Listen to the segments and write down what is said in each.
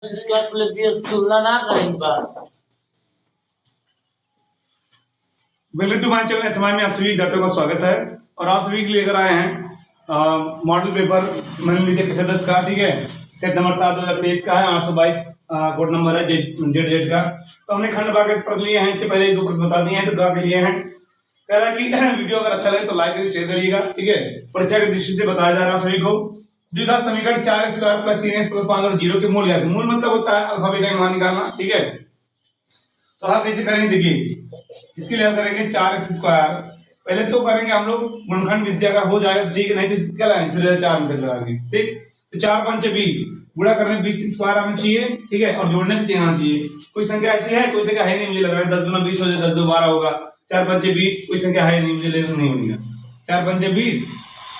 Square plus B तुलना ना करें बात। वेलकम टू माय चैनल समय में आप सभी विद्यार्थियों का स्वागत है। और आप सभी के लिए लेकर आए हैं मॉडल पेपर मनोनीति कक्षा 10 का। ठीक है, सेट नंबर 7 2023 का है, 822 कोड नंबर है जेड का। तो हमने खंड भाग के प्रश्न लिए हैं, इससे पहले 2 प्रश्न बता दिए हैं, तो गा के लिए हैं। कह रहा है कि वीडियो अगर अच्छा लगे तो लाइक करिए, शेयर करिएगा। ठीक है, परीक्षा की दृष्टि से बताया जा रहा है सभी को। द्विघात समीकरण 4x square plus 3x plus 5 और 0 के मूल ज्ञात। मूल मतलब होता है अल्फा बीटा का मान निकालना। ठीक है, तो आप कैसे करेंगे देखिए, इसके लिए हम करेंगे 4x स्क्वायर। पहले तो करेंगे हम लोग गुणनखंड विधि, अगर हो जाएगा तो ठीक है, नहीं तो क्या लगाएंगे सीधे 4 में लगाएंगे। ठीक, तो 4 5 20 गुणा करने 20 स्क्वायर आना चाहिए। ठीक है, और जोड़ने में 3 आना चाहिए। कोई संख्या ऐसी है, कोई संख्या है नहीं, मुझे लग रहा है 10 गुना 20 हो जाए, 10 2 12 होगा। 4 5 20 कोई संख्या है नहीं, मुझे नहीं मिलेगा। 4 5 20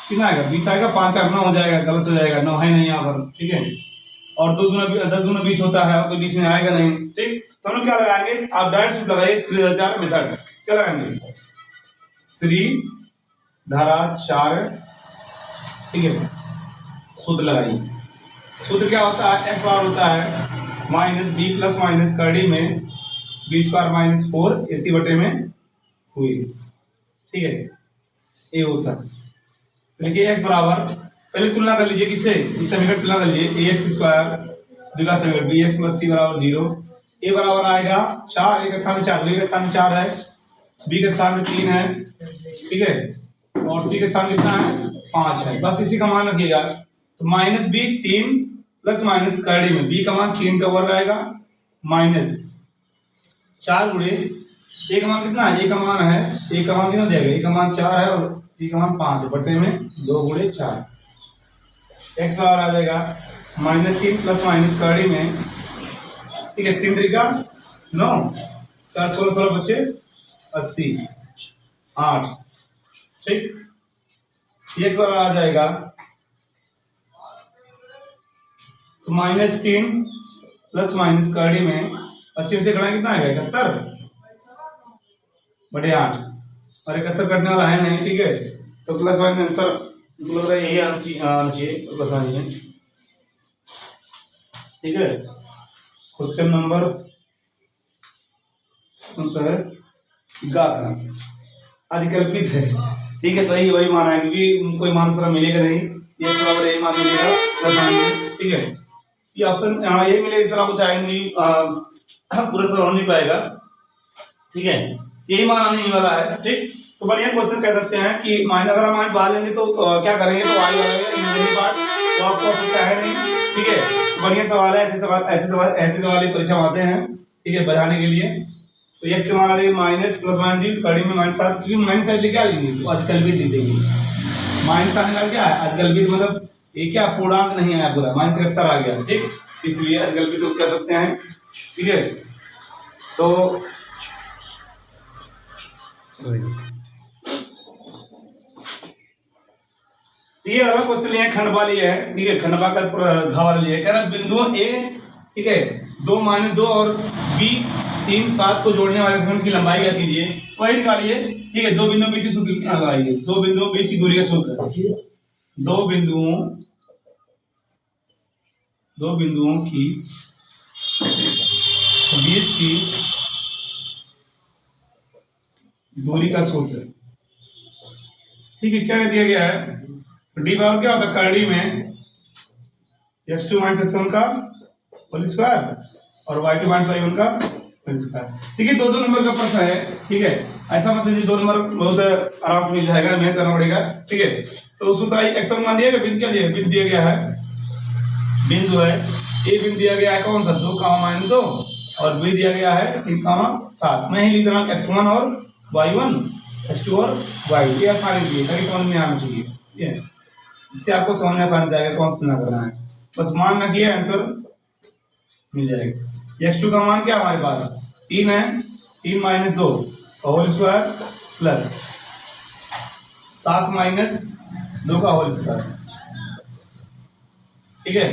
कितना आएगा, 20 आएगा। 5 4 9 हो जाएगा, गलत हो जाएगा, 9 है नहीं यहाँ पर। ठीक है, और 2 गुना 10 गुना 20 होता है, और 20 में आएगा नहीं। ठीक, तो हम क्या लगाएंगे, आप डायरेक्ट सूत्र लगाइए, श्रीधराचार्य मेथड। क्या लगाएंगे, श्री धाराचार्य। ठीक है, सूत्र लगाइए। सूत्र क्या होता है, एक्स बार होता है माइनस बी प्लस माइनस करड़ी में बी स्क्वायर माइनस 4 एसी बटे में हुई। ठीक है, ये होता है। देखिए एक्स बराबर, पहले तुलना कर लीजिए, किससे, इस समीकरण तुलना कर लीजिए। ए एक्स स्क्वायर द्विघात समीकरण बी एक्स प्लस सी बराबर 0। ए बराबर आएगा 4, ए का स्थान में 4, बी का स्थान में 4 है, बी के स्थान में 3 है। ठीक है, और सी के स्थान में कितना है, 5 है। बस इसी का मान रखिएगा। तो माइनस बी 3 प्लस माइनस करड़ी में बी का मान 3 का वर्ग आएगा माइनस 4 गुणे ए का मान कितना है, ए का मान है, ए का मान कितना दिया गया, ए का मान 4 है और सी का मान 5 है, बटे में 2 गुणे 4। एक्स बराबर आ जाएगा माइनस 3 प्लस माइनस करड़ी में। ठीक है, 3 3 का 9, 4 16 16 बचे 80 8। ठीक, एक्स बराबर आ जाएगा तो माइनस 3 प्लस माइनस करड़ी में 80 में से घटाएं कितना आएगा, 71 बटे 8, और 71 कटने वाला है नहीं। ठीक है, तो प्लस माइनस आंसर लग रहा है यही आना चाहिए, बता दीजिए। ठीक है, क्वेश्चन नंबर कौन सा है, गा का अधिकल्पित है। ठीक है, सही वही माना है, क्योंकि कोई मान सर मिलेगा नहीं, ये बराबर यही मान मिलेगा। ठीक है, ये ऑप्शन यही मिलेगा सर, आपको चाहेंगे पूरा सर हो नहीं पाएगा। ठीक है, यही मान आने वाला है। ठीक, तो बढ़िया क्वेश्चन कह सकते हैं कि माइनस अगर हम बाहर लेंगे तो क्या करेंगे, तो वाई वाला पार्ट वो आपको आवश्यकता है नहीं। ठीक है, तो बढ़िया सवाल है, ऐसे सवाल परीक्षा में आते हैं। ठीक है, बताने के लिए। तो एक्स से मान आ जाएगा माइनस प्लस माइनस कड़ी में माइनस 7, क्योंकि माइनस साइड लेके आ लेंगे तो आजकल भी दे देंगे। माइनस आने का क्या है, आजकल भी मतलब ये क्या पूर्णांक नहीं आया, पूरा माइनस 71 आ गया। ठीक, इसलिए आजकल भी तो कर सकते हैं। ठीक है, तो ये अलग क्वेश्चन लिए खंडवा लिए है। ठीक है, खंडवा का घा वाला लिए कह रहा बिंदु ए, ठीक है, 2 - 2 और बी 3 7 को जोड़ने वाले खंड की लंबाई क्या कीजिए, वही निकालिए। ठीक है, 2 बिंदुओं बीच की सूत्र लगाइए, 2 बिंदुओं बीच की दूरी का सूत्र, 2 बिंदुओं की बीच की दूरी का सूत्र। ठीक है, क्या दिया गया है, डी बराबर क्या होता है, करड़ी में x2 - x1 का होल स्क्वायर और y2 - y1 का होल स्क्वायर। ठीक है, 2 नंबर का प्रश्न है। ठीक है, ऐसा मत समझिए 2 नंबर बहुत आराम से मिल जाएगा, मेहनत करना पड़ेगा। ठीक है, तो सूत्र x1 मान दिया गया, बिंदु क्या दिया, बिंदु दिया गया है, बिंदु है ए, बिंदु दिया गया है कौन सा, 2 - 2 और बी दिया गया है 3 7। मैं ही लिख रहा हूँ x1 और y1, x2 और y2, ये आसानी दिए ताकि समझ में आना चाहिए। ठीक है, इससे आपको समझ आसान जाएगा कौन तुलना करना है, बस मान रखिए आंसर मिल जाएगा। x2 का मान क्या हमारे पास 3 है, 3 - 2 का होल स्क्वायर प्लस 7 - 2 का होल स्क्वायर। ठीक है,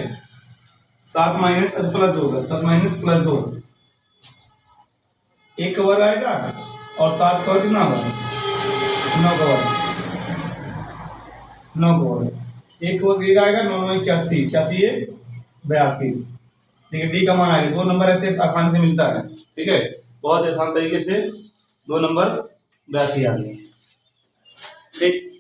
7 प्लस 2 का 7 प्लस 2 1 का वर्ग आएगा और 7 का वर्ग कितना होगा, 9 का वर्ग, 9 का वर्ग, 1 वर्ग आएगा 9 - 81 81 है 82। देखिए डी का मान आ गया, 2 नंबर ऐसे आसानी से मिलता है, ठीक है, बहुत आसान तरीके से 2 नंबर 82 आ गए, ठीक।